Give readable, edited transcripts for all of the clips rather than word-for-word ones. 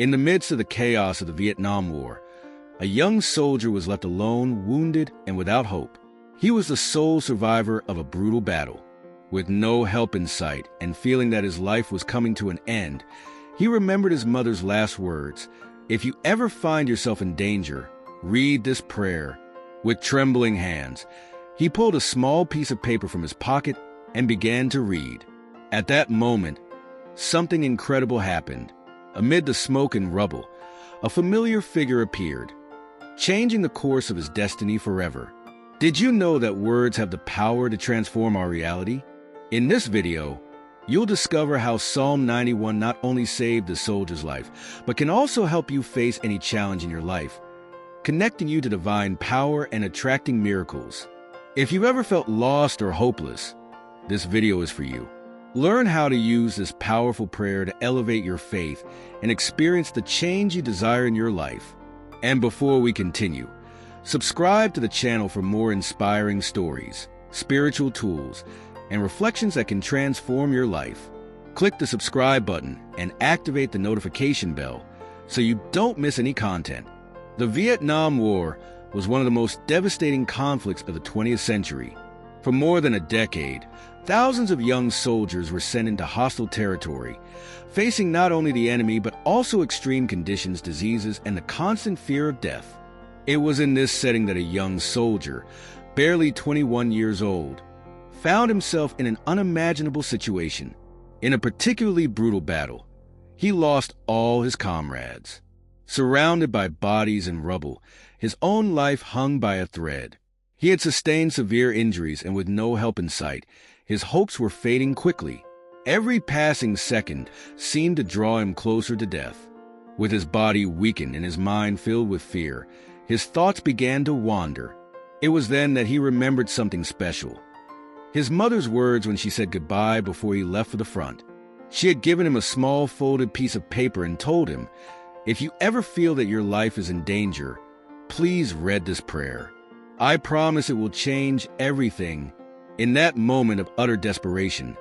In the midst of the chaos of the Vietnam War, a young soldier was left alone, wounded, and without hope. He was the sole survivor of a brutal battle. With no help in sight and feeling that his life was coming to an end, he remembered his mother's last words: "If you ever find yourself in danger, read this prayer." With trembling hands, he pulled a small piece of paper from his pocket and began to read. At that moment, something incredible happened. Amid the smoke and rubble, a familiar figure appeared, changing the course of his destiny forever. Did you know that words have the power to transform our reality? In this video, you'll discover how Psalm 91 not only saved the soldier's life, but can also help you face any challenge in your life, connecting you to divine power and attracting miracles. If you've ever felt lost or hopeless, this video is for you. Learn how to use this powerful prayer to elevate your faith and experience the change you desire in your life. And before we continue, subscribe to the channel for more inspiring stories, spiritual tools, and reflections that can transform your life. Click the subscribe button and activate the notification bell so you don't miss any content. The Vietnam War was one of the most devastating conflicts of the 20th century. For more than a decade, thousands of young soldiers were sent into hostile territory, facing not only the enemy but also extreme conditions, diseases, and the constant fear of death. It was in this setting that a young soldier, barely 21 years old, found himself in an unimaginable situation. In a particularly brutal battle, he lost all his comrades. Surrounded by bodies and rubble, his own life hung by a thread. He had sustained severe injuries, and with no help in sight, his hopes were fading quickly. Every passing second seemed to draw him closer to death. With his body weakened and his mind filled with fear, his thoughts began to wander. It was then that he remembered something special. His mother's words when she said goodbye before he left for the front. She had given him a small folded piece of paper and told him, "If you ever feel that your life is in danger, please read this prayer. I promise it will change everything." In that moment of utter desperation,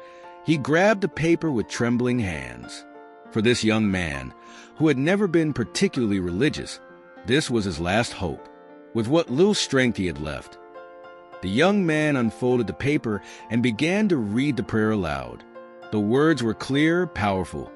he grabbed the paper with trembling hands. For this young man, who had never been particularly religious, this was his last hope. With what little strength he had left, the young man unfolded the paper and began to read the prayer aloud. The words were clear, powerful,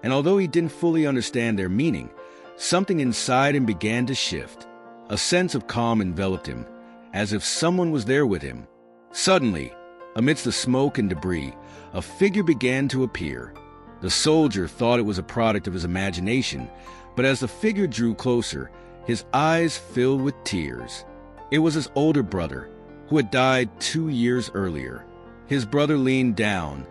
and although he didn't fully understand their meaning, something inside him began to shift. A sense of calm enveloped him, as if someone was there with him. Suddenly, amidst the smoke and debris, a figure began to appear. The soldier thought it was a product of his imagination, but as the figure drew closer, his eyes filled with tears. It was his older brother, who had died 2 years earlier. His brother leaned down,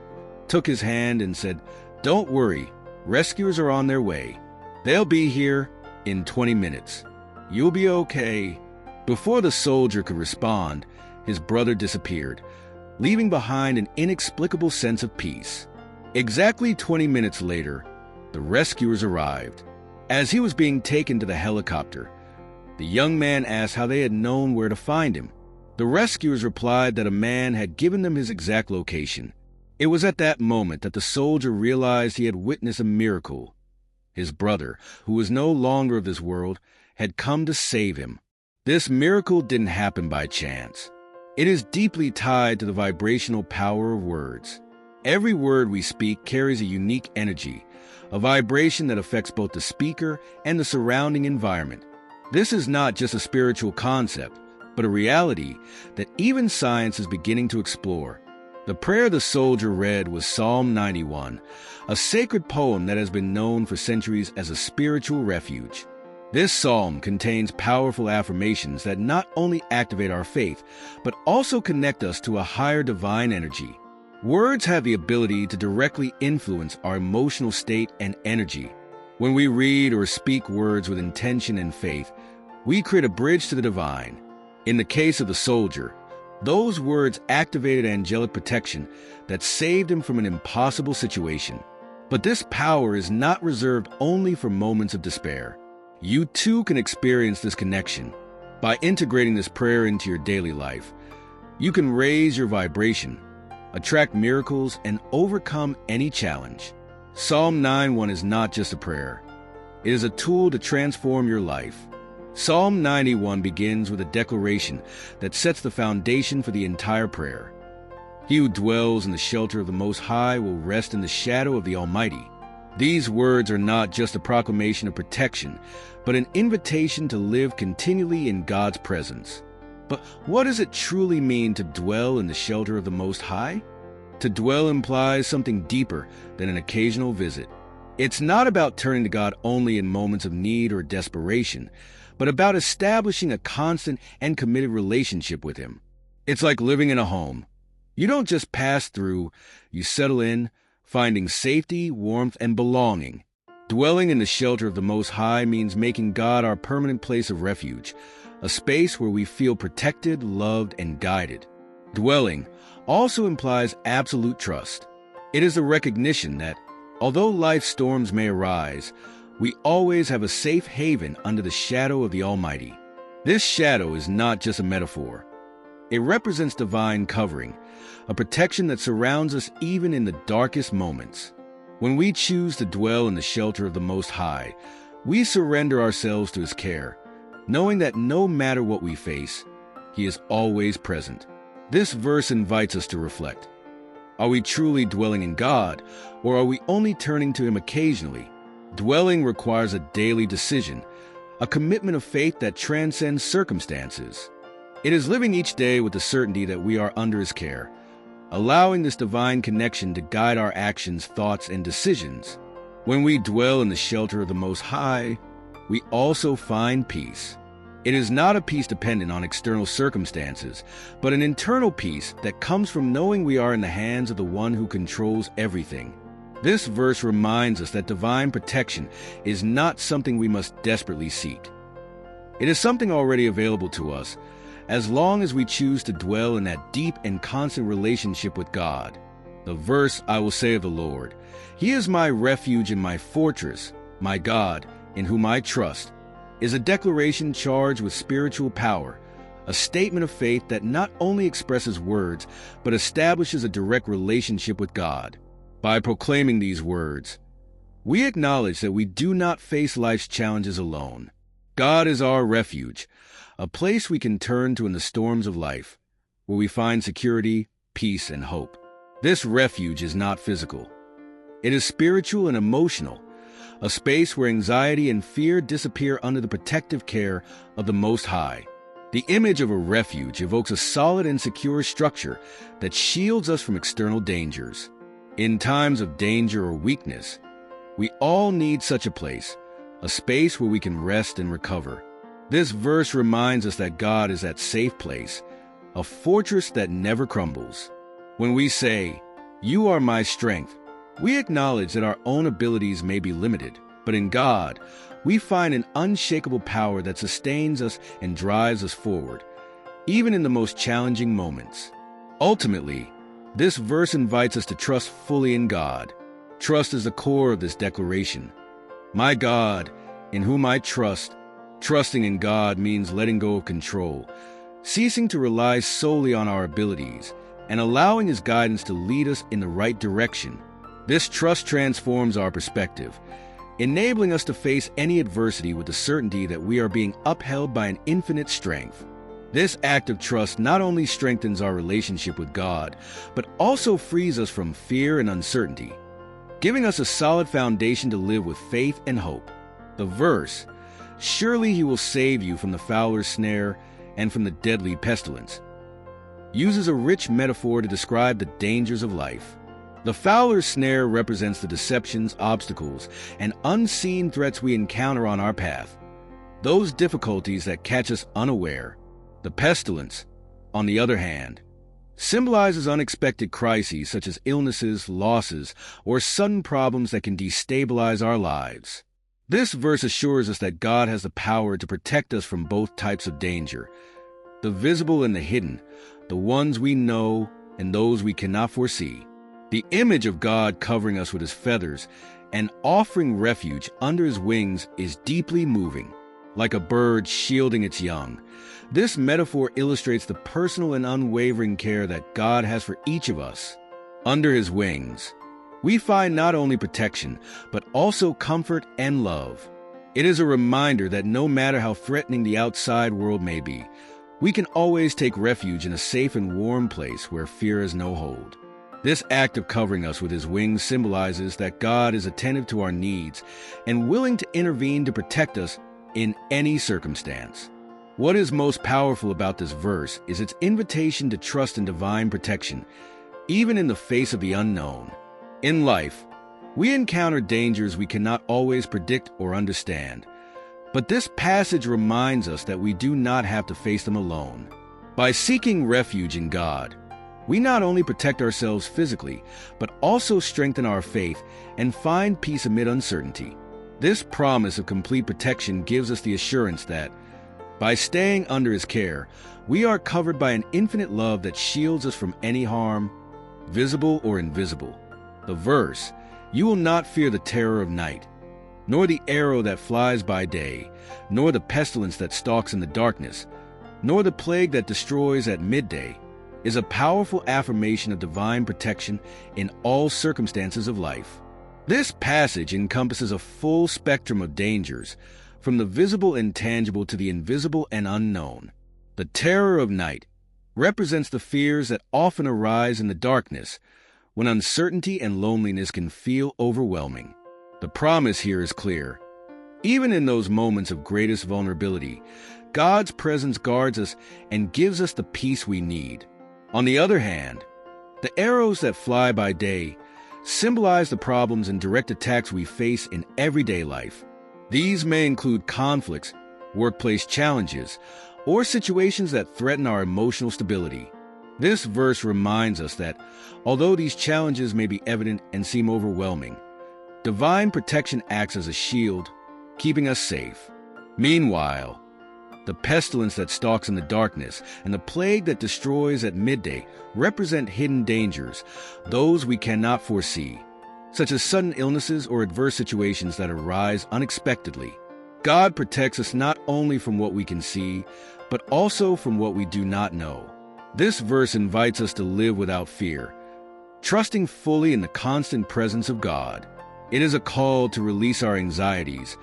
took his hand, and said, "Don't worry, rescuers are on their way. They'll be here in 20 minutes. You'll be okay." Before the soldier could respond, his brother disappeared, leaving behind an inexplicable sense of peace. Exactly 20 minutes later, the rescuers arrived. As he was being taken to the helicopter, the young man asked how they had known where to find him. The rescuers replied that a man had given them his exact location. It was at that moment that the soldier realized he had witnessed a miracle. His brother, who was no longer of this world, had come to save him. This miracle didn't happen by chance. It is deeply tied to the vibrational power of words. Every word we speak carries a unique energy, a vibration that affects both the speaker and the surrounding environment. This is not just a spiritual concept, but a reality that even science is beginning to explore. The prayer the soldier read was Psalm 91, a sacred poem that has been known for centuries as a spiritual refuge. This psalm contains powerful affirmations that not only activate our faith, but also connect us to a higher divine energy. Words have the ability to directly influence our emotional state and energy. When we read or speak words with intention and faith, we create a bridge to the divine. In the case of the soldier, those words activated angelic protection that saved him from an impossible situation. But this power is not reserved only for moments of despair. You too can experience this connection. By integrating this prayer into your daily life, you can raise your vibration, attract miracles, and overcome any challenge. Psalm 91 is not just a prayer. It is a tool to transform your life. Psalm 91 begins with a declaration that sets the foundation for the entire prayer. He who dwells in the shelter of the Most High will rest in the shadow of the Almighty. These words are not just a proclamation of protection, but an invitation to live continually in God's presence. But what does it truly mean to dwell in the shelter of the Most High? To dwell implies something deeper than an occasional visit. It's not about turning to God only in moments of need or desperation, but about establishing a constant and committed relationship with Him. It's like living in a home. You don't just pass through, you settle in, finding safety, warmth, and belonging. Dwelling in the shelter of the Most High means making God our permanent place of refuge, a space where we feel protected, loved, and guided. Dwelling also implies absolute trust. It is a recognition that, although life's storms may arise, we always have a safe haven under the shadow of the Almighty. This shadow is not just a metaphor. It represents divine covering, a protection that surrounds us even in the darkest moments. When we choose to dwell in the shelter of the Most High, we surrender ourselves to His care, knowing that no matter what we face, He is always present. This verse invites us to reflect. Are we truly dwelling in God, or are we only turning to Him occasionally? Dwelling requires a daily decision, a commitment of faith that transcends circumstances. It is living each day with the certainty that we are under His care, allowing this divine connection to guide our actions, thoughts, and decisions. When we dwell in the shelter of the Most High, we also find peace. It is not a peace dependent on external circumstances, but an internal peace that comes from knowing we are in the hands of the One who controls everything. This verse reminds us that divine protection is not something we must desperately seek. It is something already available to us, as long as we choose to dwell in that deep and constant relationship with God. The verse, I will say of the Lord, He is my refuge and my fortress, my God, in whom I trust, is a declaration charged with spiritual power, a statement of faith that not only expresses words, but establishes a direct relationship with God. By proclaiming these words, we acknowledge that we do not face life's challenges alone. God is our refuge, a place we can turn to in the storms of life, where we find security, peace, and hope. This refuge is not physical. It is spiritual and emotional, a space where anxiety and fear disappear under the protective care of the Most High. The image of a refuge evokes a solid and secure structure that shields us from external dangers. In times of danger or weakness, we all need such a place, a space where we can rest and recover. This verse reminds us that God is that safe place, a fortress that never crumbles. When we say, "You are my strength," we acknowledge that our own abilities may be limited, but in God, we find an unshakable power that sustains us and drives us forward, even in the most challenging moments. Ultimately, this verse invites us to trust fully in God. Trust is the core of this declaration. My God, in whom I trust. Trusting in God means letting go of control, ceasing to rely solely on our abilities, and allowing His guidance to lead us in the right direction. This trust transforms our perspective, enabling us to face any adversity with the certainty that we are being upheld by an infinite strength. This act of trust not only strengthens our relationship with God, but also frees us from fear and uncertainty, giving us a solid foundation to live with faith and hope. The verse, "Surely He will save you from the fowler's snare and from the deadly pestilence," uses a rich metaphor to describe the dangers of life. The fowler's snare represents the deceptions, obstacles, and unseen threats we encounter on our path, those difficulties that catch us unaware. The pestilence, on the other hand, symbolizes unexpected crises such as illnesses, losses, or sudden problems that can destabilize our lives. This verse assures us that God has the power to protect us from both types of danger, the visible and the hidden, the ones we know and those we cannot foresee. The image of God covering us with His feathers and offering refuge under His wings is deeply moving, like a bird shielding its young. This metaphor illustrates the personal and unwavering care that God has for each of us. Under His wings, we find not only protection, but also comfort and love. It is a reminder that no matter how threatening the outside world may be, we can always take refuge in a safe and warm place where fear has no hold. This act of covering us with his wings symbolizes that God is attentive to our needs and willing to intervene to protect us in any circumstance. What is most powerful about this verse is its invitation to trust in divine protection, even in the face of the unknown. In life, we encounter dangers we cannot always predict or understand, but this passage reminds us that we do not have to face them alone. By seeking refuge in God, we not only protect ourselves physically, but also strengthen our faith and find peace amid uncertainty. This promise of complete protection gives us the assurance that, by staying under his care, we are covered by an infinite love that shields us from any harm, visible or invisible. The verse, "You will not fear the terror of night, nor the arrow that flies by day, nor the pestilence that stalks in the darkness, nor the plague that destroys at midday," is a powerful affirmation of divine protection in all circumstances of life. This passage encompasses a full spectrum of dangers, from the visible and tangible to the invisible and unknown. The terror of night represents the fears that often arise in the darkness, when uncertainty and loneliness can feel overwhelming. The promise here is clear. Even in those moments of greatest vulnerability, God's presence guards us and gives us the peace we need. On the other hand, the arrows that fly by day symbolize the problems and direct attacks we face in everyday life. These may include conflicts, workplace challenges, or situations that threaten our emotional stability. This verse reminds us that, although these challenges may be evident and seem overwhelming, divine protection acts as a shield, keeping us safe. Meanwhile, the pestilence that stalks in the darkness and the plague that destroys at midday represent hidden dangers, those we cannot foresee, such as sudden illnesses or adverse situations that arise unexpectedly. God protects us not only from what we can see, but also from what we do not know. This verse invites us to live without fear, trusting fully in the constant presence of God. It is a call to release our anxieties,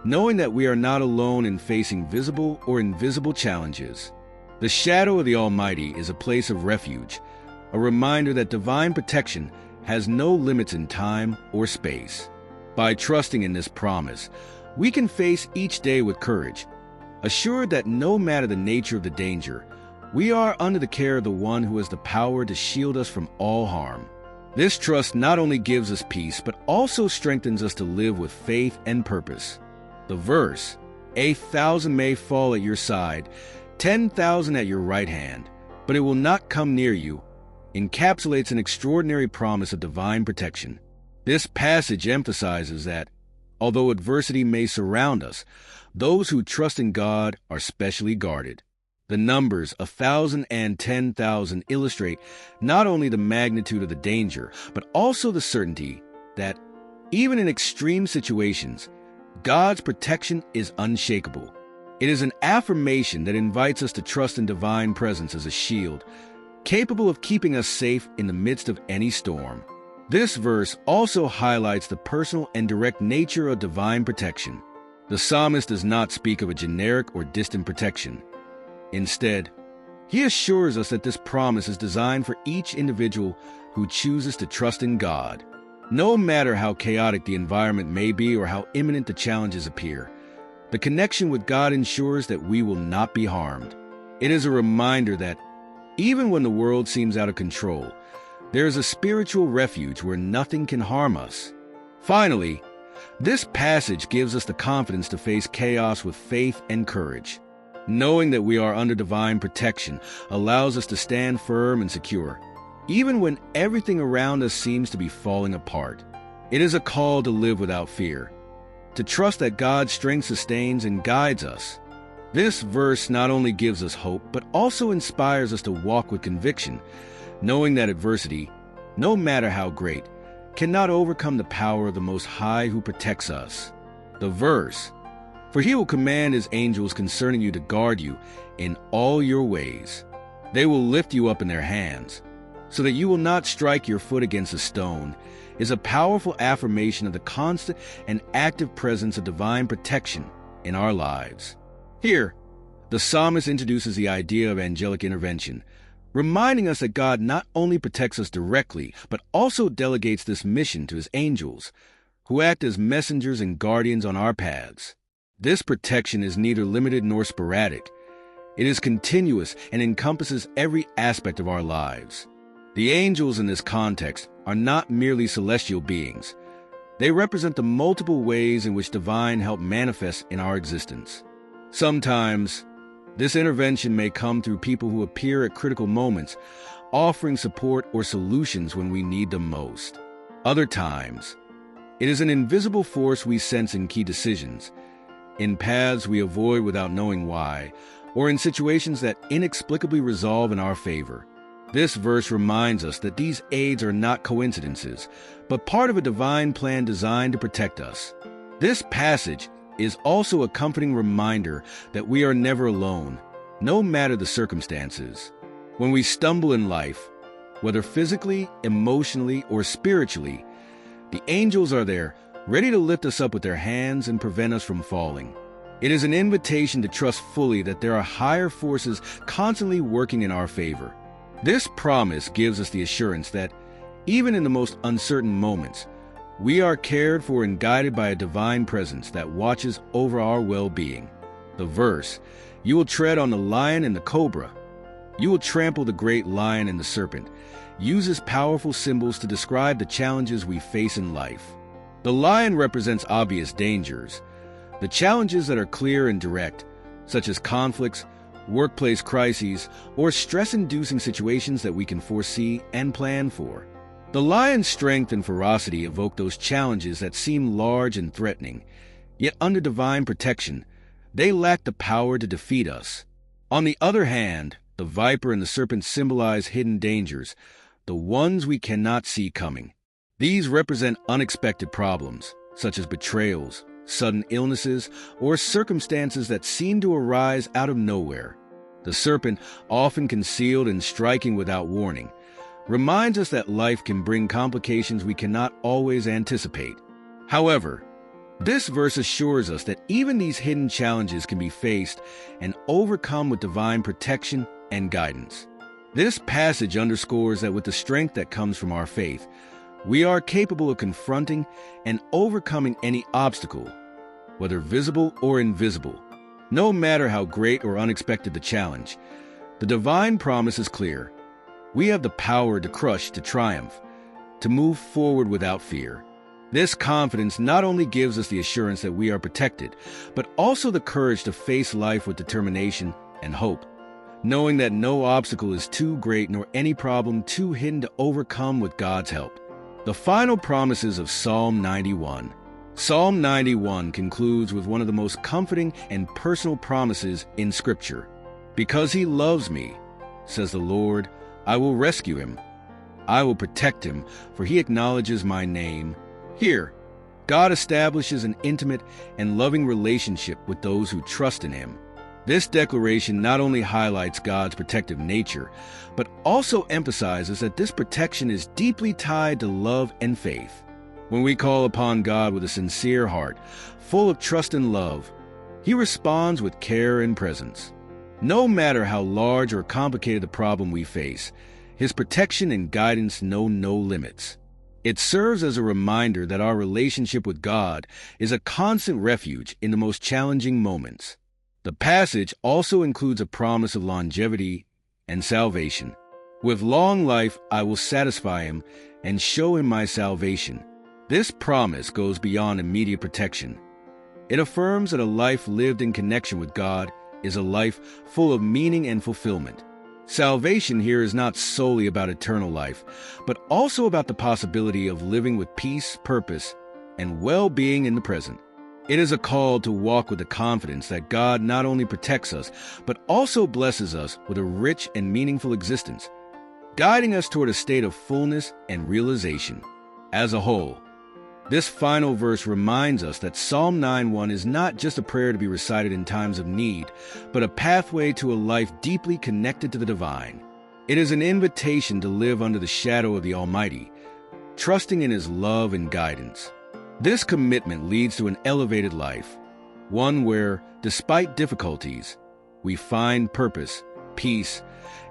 knowing that we are not alone in facing visible or invisible challenges. The shadow of the Almighty is a place of refuge, a reminder that divine protection has no limits in time or space. By trusting in this promise, we can face each day with courage, assured that no matter the nature of the danger, we are under the care of the one who has the power to shield us from all harm. This trust not only gives us peace, but also strengthens us to live with faith and purpose. The verse, "1,000 may fall at your side, 10,000 at your right hand, but it will not come near you," encapsulates an extraordinary promise of divine protection. This passage emphasizes that, although adversity may surround us, those who trust in God are specially guarded. The numbers 1,000 and 10,000 illustrate not only the magnitude of the danger, but also the certainty that, even in extreme situations, God's protection is unshakable. It is an affirmation that invites us to trust in divine presence as a shield, capable of keeping us safe in the midst of any storm. This verse also highlights the personal and direct nature of divine protection. The psalmist does not speak of a generic or distant protection. Instead, he assures us that this promise is designed for each individual who chooses to trust in God. No matter how chaotic the environment may be or how imminent the challenges appear, the connection with God ensures that we will not be harmed. It is a reminder that, even when the world seems out of control, there is a spiritual refuge where nothing can harm us. Finally, this passage gives us the confidence to face chaos with faith and courage. Knowing that we are under divine protection allows us to stand firm and secure, even when everything around us seems to be falling apart. It is a call to live without fear, to trust that God's strength sustains and guides us. This verse not only gives us hope, but also inspires us to walk with conviction, knowing that adversity, no matter how great, cannot overcome the power of the Most High who protects us. The verse, "For he will command his angels concerning you to guard you in all your ways. They will lift you up in their hands, so that you will not strike your foot against a stone, is a powerful affirmation of the constant and active presence of divine protection in our lives. Here, the psalmist introduces the idea of angelic intervention, reminding us that God not only protects us directly, but also delegates this mission to his angels, who act as messengers and guardians on our paths. This protection is neither limited nor sporadic. It is continuous and encompasses every aspect of our lives. The angels in this context are not merely celestial beings. They represent the multiple ways in which divine help manifests in our existence. Sometimes, this intervention may come through people who appear at critical moments, offering support or solutions when we need them most. Other times, it is an invisible force we sense in key decisions, in paths we avoid without knowing why, or in situations that inexplicably resolve in our favor. This verse reminds us that these aids are not coincidences, but part of a divine plan designed to protect us. This passage is also a comforting reminder that we are never alone, no matter the circumstances. When we stumble in life, whether physically, emotionally, or spiritually, the angels are there, ready to lift us up with their hands and prevent us from falling. It is an invitation to trust fully that there are higher forces constantly working in our favor. This promise gives us the assurance that, even in the most uncertain moments, we are cared for and guided by a divine presence that watches over our well-being. The verse, "You will tread on the lion and the cobra. You will trample the great lion and the serpent," uses powerful symbols to describe the challenges we face in life. The lion represents obvious dangers, the challenges that are clear and direct, such as conflicts, workplace crises, or stress-inducing situations that we can foresee and plan for. The lion's strength and ferocity evoke those challenges that seem large and threatening, yet under divine protection, they lack the power to defeat us. On the other hand, the viper and the serpent symbolize hidden dangers, the ones we cannot see coming. These represent unexpected problems, such as betrayals, sudden illnesses, or circumstances that seem to arise out of nowhere. The serpent, often concealed and striking without warning, reminds us that life can bring complications we cannot always anticipate. However, this verse assures us that even these hidden challenges can be faced and overcome with divine protection and guidance. This passage underscores that with the strength that comes from our faith, we are capable of confronting and overcoming any obstacle, whether visible or invisible. No matter how great or unexpected the challenge, the divine promise is clear. We have the power to crush, to triumph, to move forward without fear. This confidence not only gives us the assurance that we are protected, but also the courage to face life with determination and hope, knowing that no obstacle is too great nor any problem too hidden to overcome with God's help. The final promises of Psalm 91. Psalm 91 concludes with one of the most comforting and personal promises in Scripture. "Because he loves me, says the Lord, I will rescue him. I will protect him, for he acknowledges my name." Here, God establishes an intimate and loving relationship with those who trust in him. This declaration not only highlights God's protective nature, but also emphasizes that this protection is deeply tied to love and faith. When we call upon God with a sincere heart, full of trust and love, he responds with care and presence. No matter how large or complicated the problem we face, his protection and guidance know no limits. It serves as a reminder that our relationship with God is a constant refuge in the most challenging moments. The passage also includes a promise of longevity and salvation. "With long life I will satisfy him and show him my salvation." This promise goes beyond immediate protection. It affirms that a life lived in connection with God is a life full of meaning and fulfillment. Salvation here is not solely about eternal life, but also about the possibility of living with peace, purpose, and well-being in the present. It is a call to walk with the confidence that God not only protects us, but also blesses us with a rich and meaningful existence, guiding us toward a state of fullness and realization. As a whole, this final verse reminds us that Psalm 91 is not just a prayer to be recited in times of need, but a pathway to a life deeply connected to the divine. It is an invitation to live under the shadow of the Almighty, trusting in His love and guidance. This commitment leads to an elevated life, one where, despite difficulties, we find purpose, peace,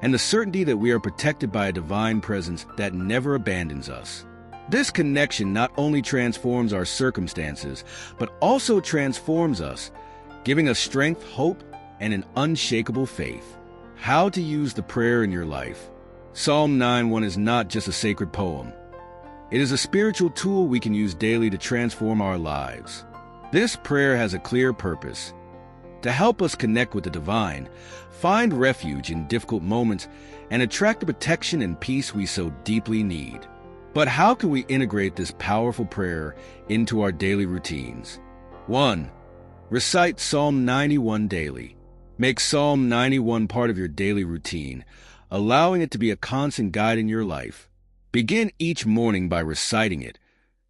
and the certainty that we are protected by a divine presence that never abandons us. This connection not only transforms our circumstances, but also transforms us, giving us strength, hope, and an unshakable faith. How to use the prayer in your life. Psalm 91 is not just a sacred poem. It is a spiritual tool we can use daily to transform our lives. This prayer has a clear purpose: to help us connect with the divine, find refuge in difficult moments, and attract the protection and peace we so deeply need. But how can we integrate this powerful prayer into our daily routines? 1. Recite Psalm 91 daily. Make Psalm 91 part of your daily routine, allowing it to be a constant guide in your life. Begin each morning by reciting it,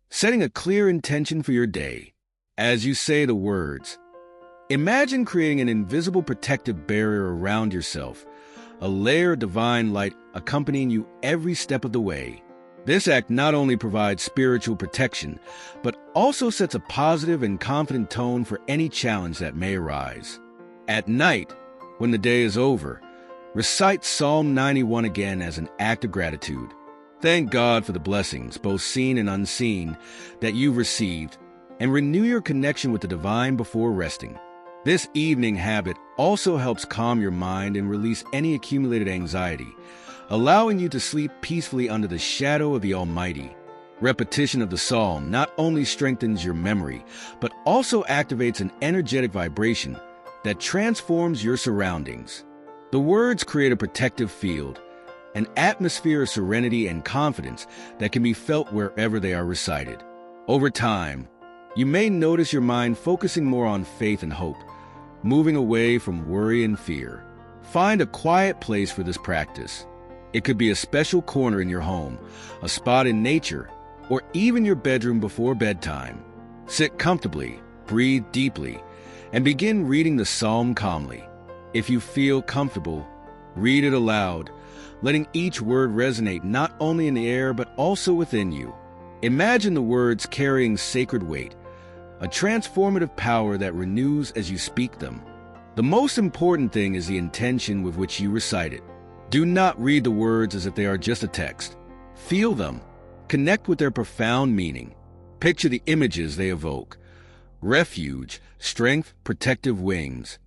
setting a clear intention for your day. As you say the words, imagine creating an invisible protective barrier around yourself, a layer of divine light accompanying you every step of the way. This act not only provides spiritual protection, but also sets a positive and confident tone for any challenge that may arise. At night, when the day is over, recite Psalm 91 again as an act of gratitude. Thank God for the blessings, both seen and unseen, that you've received, and renew your connection with the divine before resting. This evening habit also helps calm your mind and release any accumulated anxiety, allowing you to sleep peacefully under the shadow of the Almighty. Repetition of the psalm not only strengthens your memory, but also activates an energetic vibration that transforms your surroundings. The words create a protective field, an atmosphere of serenity and confidence that can be felt wherever they are recited. Over time, you may notice your mind focusing more on faith and hope, moving away from worry and fear. Find a quiet place for this practice. It could be a special corner in your home, a spot in nature, or even your bedroom before bedtime. Sit comfortably, breathe deeply, and begin reading the psalm calmly. If you feel comfortable, read it aloud, letting each word resonate not only in the air but also within you. Imagine the words carrying sacred weight, a transformative power that renews as you speak them. The most important thing is the intention with which you recite it. Do not read the words as if they are just a text. Feel them. Connect with their profound meaning. Picture the images they evoke: refuge, strength, protective wings,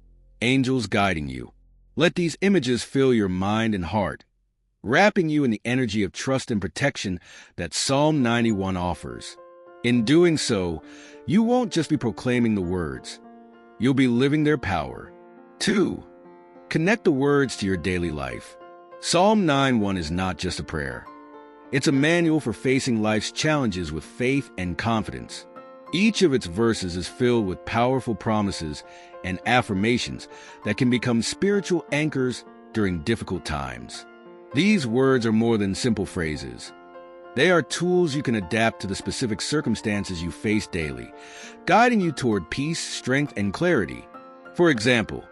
angels guiding you. Let these images fill your mind and heart, wrapping you in the energy of trust and protection that Psalm 91 offers. In doing so, you won't just be proclaiming the words, you'll be living their power. 2. Connect the words to your daily life. Psalm 91 is not just a prayer. It's a manual for facing life's challenges with faith and confidence. Each of its verses is filled with powerful promises and affirmations that can become spiritual anchors during difficult times. These words are more than simple phrases. They are tools you can adapt to the specific circumstances you face daily, guiding you toward peace, strength, and clarity. For example,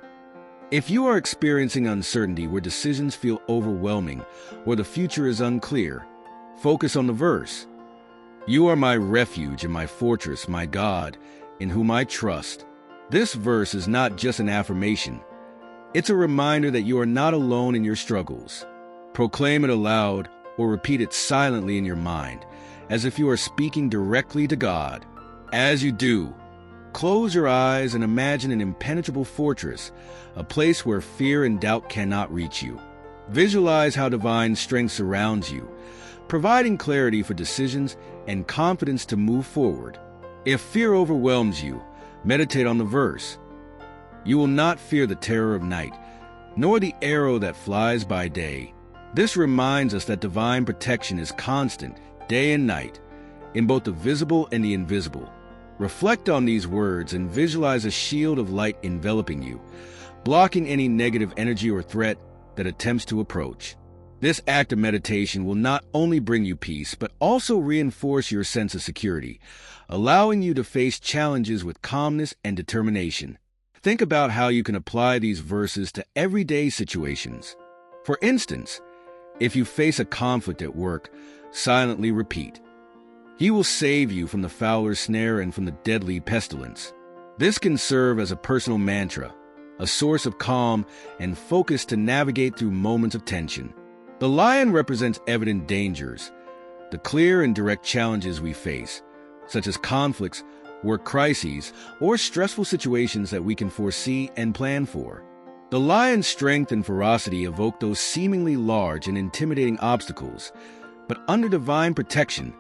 if you are experiencing uncertainty where decisions feel overwhelming or the future is unclear, focus on the verse. You are my refuge and my fortress, my God, in whom I trust. This verse is not just an affirmation. It's a reminder that you are not alone in your struggles. Proclaim it aloud or repeat it silently in your mind, as if you are speaking directly to God. As you do, close your eyes and imagine an impenetrable fortress, a place where fear and doubt cannot reach you. Visualize how divine strength surrounds you, providing clarity for decisions and confidence to move forward. If fear overwhelms you, meditate on the verse. You will not fear the terror of night, nor the arrow that flies by day. This reminds us that divine protection is constant, day and night, in both the visible and the invisible. Reflect on these words and visualize a shield of light enveloping you, blocking any negative energy or threat that attempts to approach. This act of meditation will not only bring you peace, but also reinforce your sense of security, allowing you to face challenges with calmness and determination. Think about how you can apply these verses to everyday situations. For instance, If you face a conflict at work, silently repeat, "He will save you from the fowler's snare and from the deadly pestilence." This can serve as a personal mantra, a source of calm and focus to navigate through moments of tension. The lion represents evident dangers, the clear and direct challenges we face, such as conflicts, work crises, or stressful situations that we can foresee and plan for. The lion's strength and ferocity evoke those seemingly large and intimidating obstacles, but under divine protection,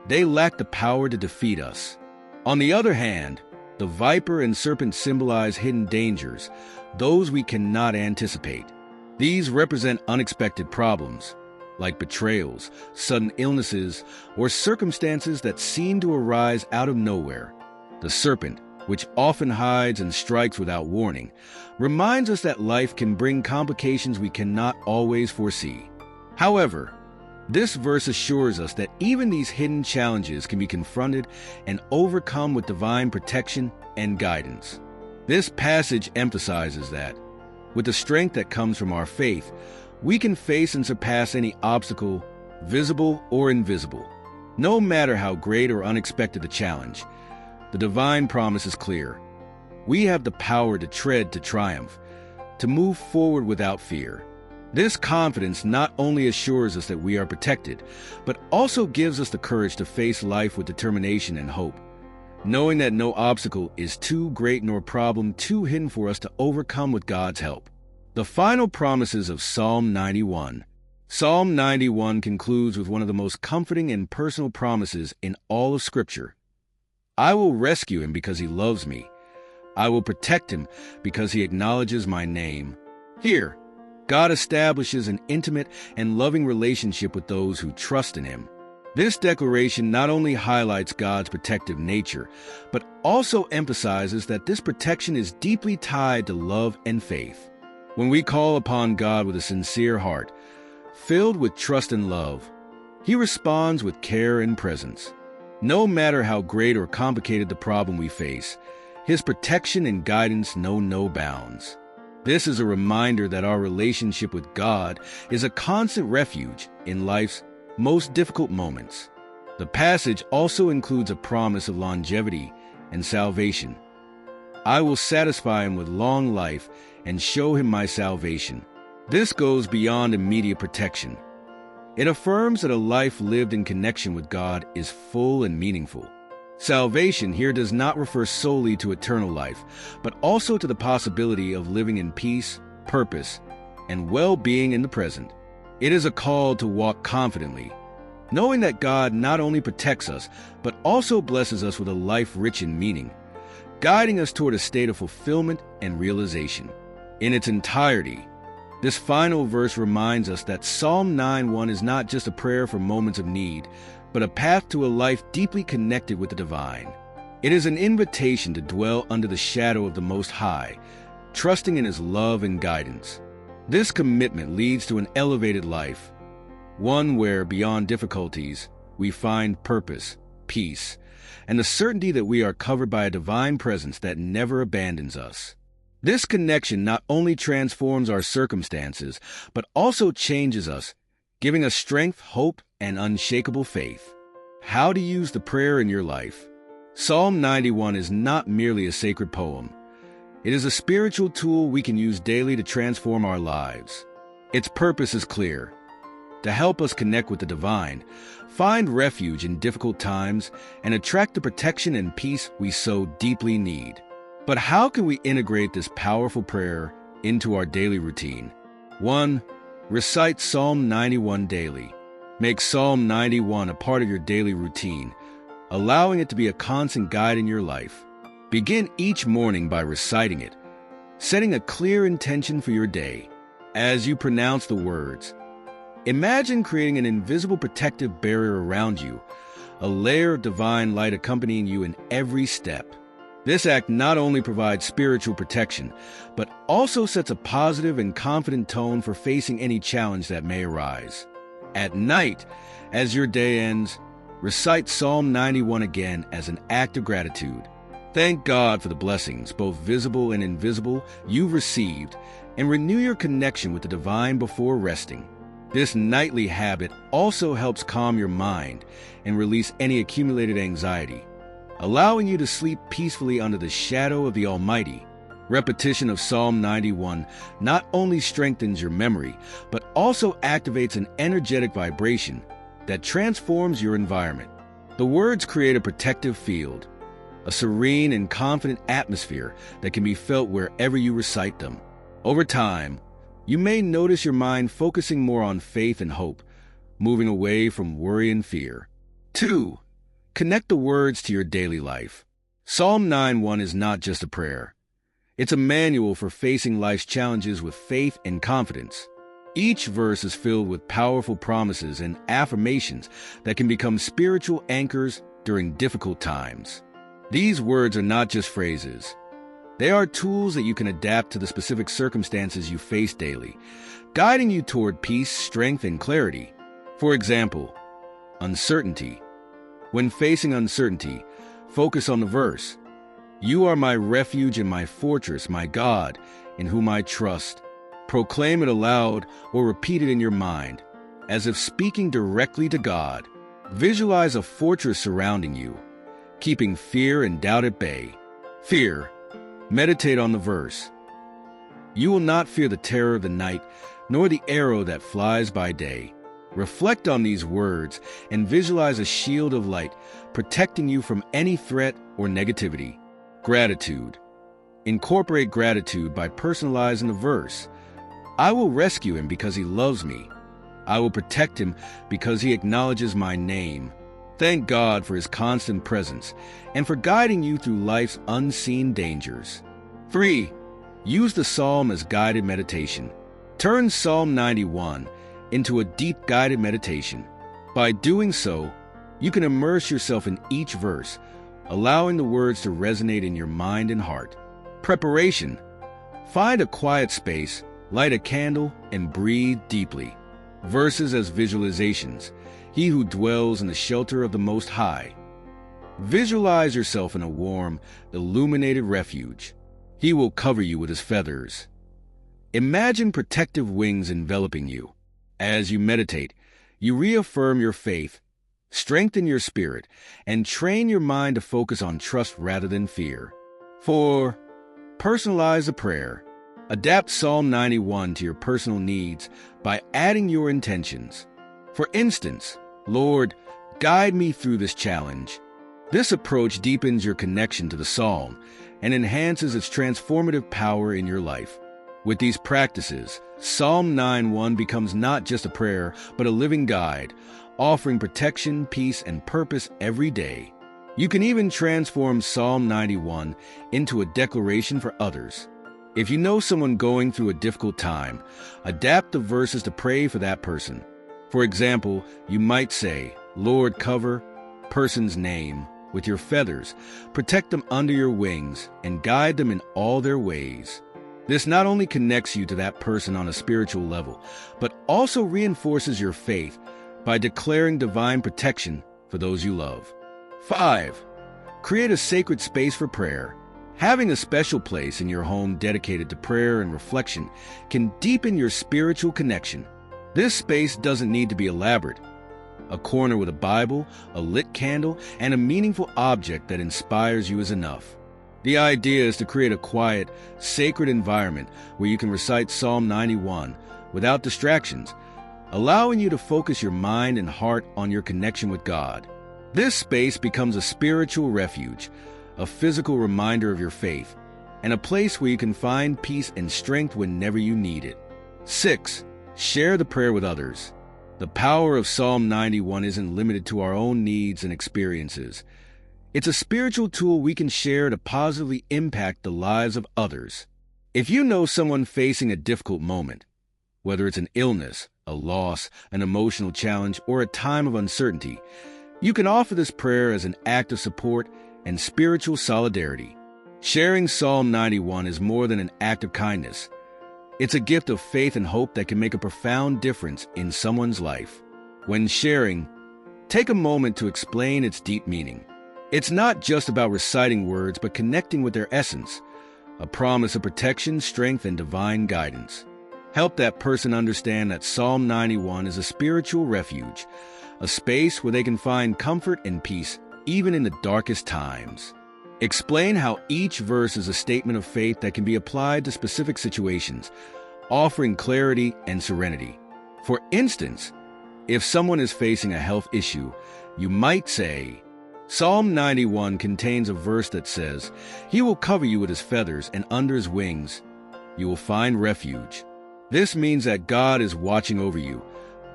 they lack the power to defeat us. On the other hand, the viper and serpent symbolize hidden dangers, those we cannot anticipate. These represent unexpected problems, like betrayals, sudden illnesses, or circumstances that seem to arise out of nowhere. The serpent, which often hides and strikes without warning, reminds us that life can bring complications we cannot always foresee. However, this verse assures us that even these hidden challenges can be confronted and overcome with divine protection and guidance. This passage emphasizes that, with the strength that comes from our faith, we can face and surpass any obstacle, visible or invisible. No matter how great or unexpected the challenge, the divine promise is clear. We have the power to tread to triumph, to move forward without fear. This confidence not only assures us that we are protected, but also gives us the courage to face life with determination and hope, knowing that no obstacle is too great nor problem too hidden for us to overcome with God's help. The final promises of Psalm 91. Psalm 91 concludes with one of the most comforting and personal promises in all of Scripture. "I will rescue him because he loves me. I will protect him because he acknowledges my name." Here, God establishes an intimate and loving relationship with those who trust in him. This declaration not only highlights God's protective nature, but also emphasizes that this protection is deeply tied to love and faith. When we call upon God with a sincere heart, filled with trust and love, he responds with care and presence. No matter how great or complicated the problem we face, his protection and guidance know no bounds. This is a reminder that our relationship with God is a constant refuge in life's most difficult moments. The passage also includes a promise of longevity and salvation. "I will satisfy him with long life and show him my salvation." This goes beyond immediate protection. It affirms that a life lived in connection with God is full and meaningful. Salvation here does not refer solely to eternal life, but also to the possibility of living in peace, purpose, and well-being in the present. It is a call to walk confidently, knowing that God not only protects us, but also blesses us with a life rich in meaning, guiding us toward a state of fulfillment and realization. In its entirety, this final verse reminds us that Psalm 91 is not just a prayer for moments of need, but a path to a life deeply connected with the divine. It is an invitation to dwell under the shadow of the Most High, trusting in his love and guidance. This commitment leads to an elevated life, one where, beyond difficulties, we find purpose, peace, and the certainty that we are covered by a divine presence that never abandons us. This connection not only transforms our circumstances, but also changes us, giving us strength, hope, and unshakable faith. How to use the prayer in your life. Psalm 91 is not merely a sacred poem. It is a spiritual tool we can use daily to transform our lives. Its purpose is clear: to help us connect with the divine, find refuge in difficult times, and attract the protection and peace we so deeply need. But how can we integrate this powerful prayer into our daily routine? 1. Recite Psalm 91 daily. Make Psalm 91 a part of your daily routine, allowing it to be a constant guide in your life. Begin each morning by reciting it, setting a clear intention for your day. As you pronounce the words, imagine creating an invisible protective barrier around you, a layer of divine light accompanying you in every step. This act not only provides spiritual protection, but also sets a positive and confident tone for facing any challenge that may arise. At night, as your day ends, recite Psalm 91 again as an act of gratitude. Thank God for the blessings, both visible and invisible, you've received, and renew your connection with the divine before resting. This nightly habit also helps calm your mind and release any accumulated anxiety, allowing you to sleep peacefully under the shadow of the Almighty. Repetition of Psalm 91 not only strengthens your memory, but also activates an energetic vibration that transforms your environment. The words create a protective field, a serene and confident atmosphere that can be felt wherever you recite them. Over time, you may notice your mind focusing more on faith and hope, moving away from worry and fear. 2. Connect the words to your daily life. Psalm 91 is not just a prayer. It's a manual for facing life's challenges with faith and confidence. Each verse is filled with powerful promises and affirmations that can become spiritual anchors during difficult times. These words are not just phrases. They are tools that you can adapt to the specific circumstances you face daily, guiding you toward peace, strength, and clarity. For example, uncertainty. When facing uncertainty, focus on the verse. You are my refuge and my fortress, my God, in whom I trust. Proclaim it aloud or repeat it in your mind, as if speaking directly to God. Visualize a fortress surrounding you, keeping fear and doubt at bay. Fear. Meditate on the verse. You will not fear the terror of the night, nor the arrow that flies by day. Reflect on these words and visualize a shield of light protecting you from any threat or negativity. Gratitude. Incorporate gratitude by personalizing the verse. I will rescue him because he loves me. I will protect him because he acknowledges my name. Thank God for his constant presence and for guiding you through life's unseen dangers. 3. Use the psalm as guided meditation. Turn Psalm 91 into a deep guided meditation. By doing so, you can immerse yourself in each verse, allowing the words to resonate in your mind and heart. Preparation. Find a quiet space, light a candle, and breathe deeply. Verses as visualizations. He who dwells in the shelter of the Most High. Visualize yourself in a warm, illuminated refuge. He will cover you with his feathers. Imagine protective wings enveloping you. As you meditate, you reaffirm your faith, strengthen your spirit, and train your mind to focus on trust rather than fear. 4. Personalize a prayer. Adapt Psalm 91 to your personal needs by adding your intentions. For instance, Lord, guide me through this challenge. This approach deepens your connection to the psalm and enhances its transformative power in your life. With these practices, Psalm 91 becomes not just a prayer, but a living guide, offering protection, peace, and purpose every day. You can even transform Psalm 91 into a declaration for others. If you know someone going through a difficult time, adapt the verses to pray for that person. For example, you might say, Lord, cover person's name with your feathers, protect them under your wings, and guide them in all their ways. This not only connects you to that person on a spiritual level, but also reinforces your faith by declaring divine protection for those you love. 5. Create a sacred space for prayer. Having a special place in your home dedicated to prayer and reflection can deepen your spiritual connection. This space doesn't need to be elaborate. A corner with a Bible, a lit candle, and a meaningful object that inspires you is enough. The idea is to create a quiet, sacred environment where you can recite Psalm 91 without distractions, allowing you to focus your mind and heart on your connection with God. This space becomes a spiritual refuge, a physical reminder of your faith, and a place where you can find peace and strength whenever you need it. 6. Share the prayer with others. The power of Psalm 91 isn't limited to our own needs and experiences. It's a spiritual tool we can share to positively impact the lives of others. If you know someone facing a difficult moment, whether it's an illness, a loss, an emotional challenge, or a time of uncertainty, you can offer this prayer as an act of support and spiritual solidarity. Sharing Psalm 91 is more than an act of kindness. It's a gift of faith and hope that can make a profound difference in someone's life. When sharing, take a moment to explain its deep meaning. It's not just about reciting words, but connecting with their essence, a promise of protection, strength, and divine guidance. Help that person understand that Psalm 91 is a spiritual refuge, a space where they can find comfort and peace even in the darkest times. Explain how each verse is a statement of faith that can be applied to specific situations, offering clarity and serenity. For instance, if someone is facing a health issue, you might say, Psalm 91 contains a verse that says, "He will cover you with his feathers, and under his wings you will find refuge." This means that God is watching over you,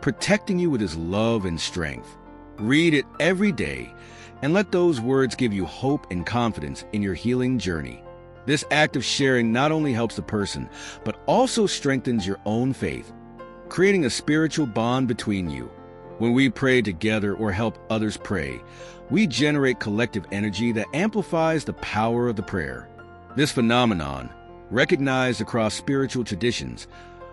protecting you with his love and strength. Read it every day, and let those words give you hope and confidence in your healing journey. This act of sharing not only helps the person, but also strengthens your own faith, creating a spiritual bond between you. When we pray together or help others pray, we generate collective energy that amplifies the power of the prayer. This phenomenon, recognized across spiritual traditions,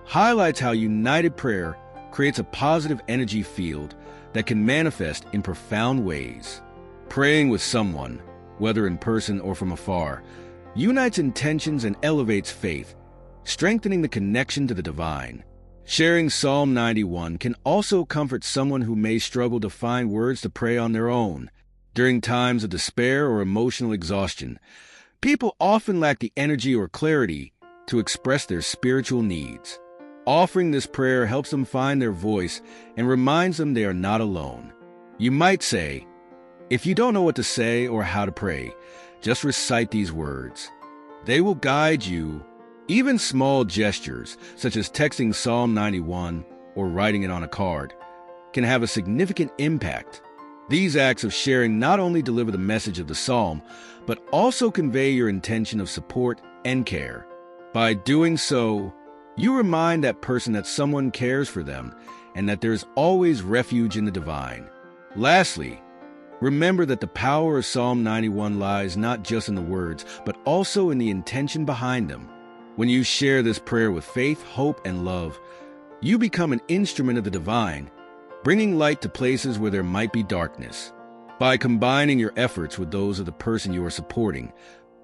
highlights how united prayer creates a positive energy field that can manifest in profound ways. Praying with someone, whether in person or from afar, unites intentions and elevates faith, strengthening the connection to the divine. Sharing Psalm 91 can also comfort someone who may struggle to find words to pray on their own. During times of despair or emotional exhaustion, people often lack the energy or clarity to express their spiritual needs. Offering this prayer helps them find their voice and reminds them they are not alone. You might say, if you don't know what to say or how to pray, just recite these words. They will guide you. Even small gestures, such as texting Psalm 91 or writing it on a card, can have a significant impact. These acts of sharing not only deliver the message of the psalm, but also convey your intention of support and care. By doing so, you remind that person that someone cares for them and that there is always refuge in the divine. Lastly, remember that the power of Psalm 91 lies not just in the words, but also in the intention behind them. When you share this prayer with faith, hope, and love, you become an instrument of the divine, bringing light to places where there might be darkness. By combining your efforts with those of the person you are supporting,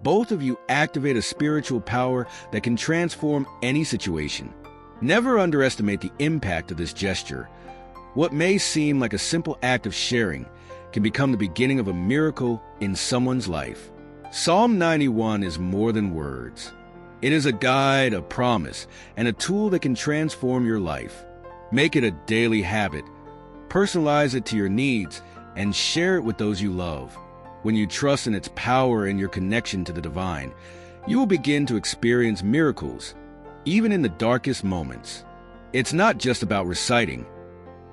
both of you activate a spiritual power that can transform any situation. Never underestimate the impact of this gesture. What may seem like a simple act of sharing can become the beginning of a miracle in someone's life. Psalm 91 is more than words. It is a guide, a promise, and a tool that can transform your life. Make it a daily habit. Personalize it to your needs and share it with those you love. When you trust in its power and your connection to the divine, you will begin to experience miracles, even in the darkest moments. It's not just about reciting.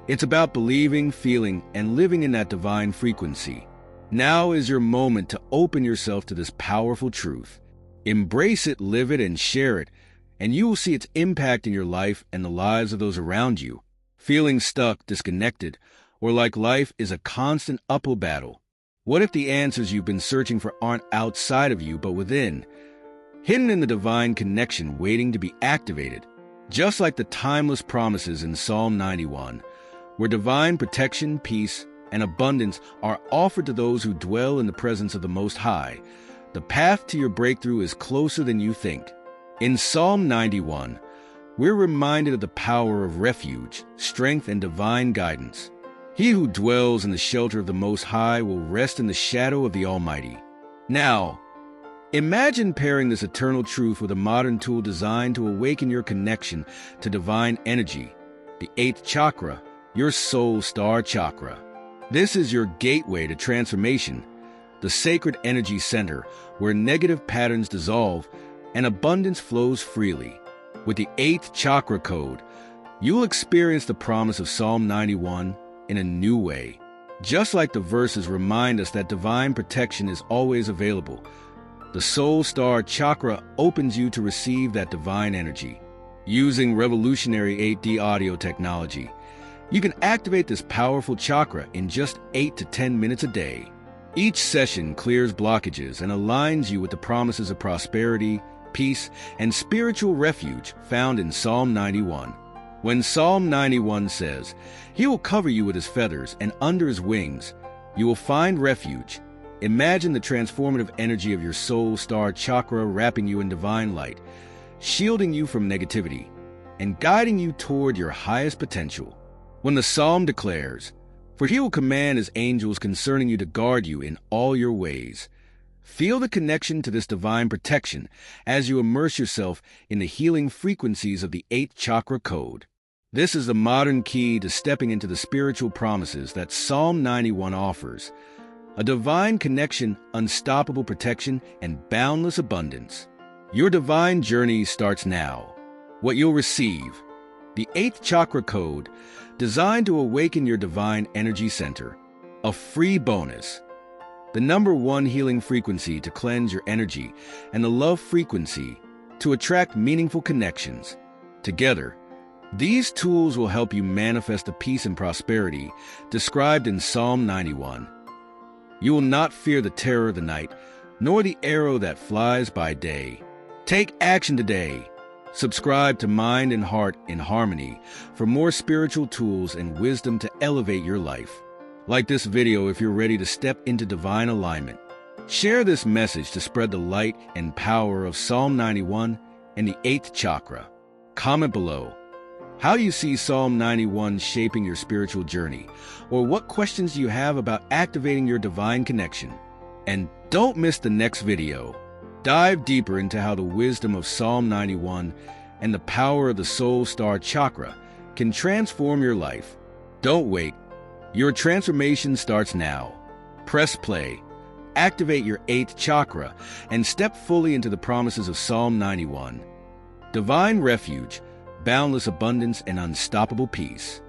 It's about believing, feeling, and living in that divine frequency. Now is your moment to open yourself to this powerful truth. Embrace it, live it, and share it, and you will see its impact in your life and the lives of those around you. Feeling stuck, disconnected, or like life is a constant uphill battle? What if the answers you've been searching for aren't outside of you, but within, hidden in the divine connection waiting to be activated? Just like the timeless promises in Psalm 91, where divine protection, peace, and abundance are offered to those who dwell in the presence of the Most High, the path to your breakthrough is closer than you think. In Psalm 91, we're reminded of the power of refuge, strength, and divine guidance. He who dwells in the shelter of the Most High will rest in the shadow of the Almighty. Now, imagine pairing this eternal truth with a modern tool designed to awaken your connection to divine energy, the 8th chakra, your Soul Star Chakra. This is your gateway to transformation, the sacred energy center where negative patterns dissolve and abundance flows freely. With the 8th chakra code, you'll experience the promise of Psalm 91 in a new way. Just like the verses remind us that divine protection is always available, the Soul Star Chakra opens you to receive that divine energy. Using revolutionary 8D audio technology, you can activate this powerful chakra in just 8 to 10 minutes a day. Each session clears blockages and aligns you with the promises of prosperity, peace, and spiritual refuge found in Psalm 91. When Psalm 91 says, "He will cover you with his feathers, and under his wings you will find refuge," imagine the transformative energy of your Soul Star Chakra wrapping you in divine light, shielding you from negativity. and guiding you toward your highest potential. When the psalm declares, "For he will command his angels concerning you to guard you in all your ways," feel the connection to this divine protection as you immerse yourself in the healing frequencies of the 8th chakra code. This is the modern key to stepping into the spiritual promises that Psalm 91 offers: a divine connection, unstoppable protection, and boundless abundance. Your divine journey starts now. What you'll receive: the 8th chakra code, designed to awaken your divine energy center. A free bonus: the number 1 healing frequency to cleanse your energy, and the love frequency to attract meaningful connections. Together, these tools will help you manifest the peace and prosperity described in Psalm 91. You will not fear the terror of the night, nor the arrow that flies by day. Take action today. Subscribe to Mind and Heart in Harmony for more spiritual tools and wisdom to elevate your life. Like this video if you're ready to step into divine alignment. Share this message to spread the light and power of Psalm 91 and the 8th chakra. Comment below how you see Psalm 91 shaping your spiritual journey, or what questions you have about activating your divine connection. And don't miss the next video. Dive deeper into how the wisdom of Psalm 91 and the power of the Soul Star Chakra can transform your life. Don't wait. Your transformation starts now. Press play, activate your 8th chakra, and step fully into the promises of Psalm 91. Divine refuge, boundless abundance, and unstoppable peace.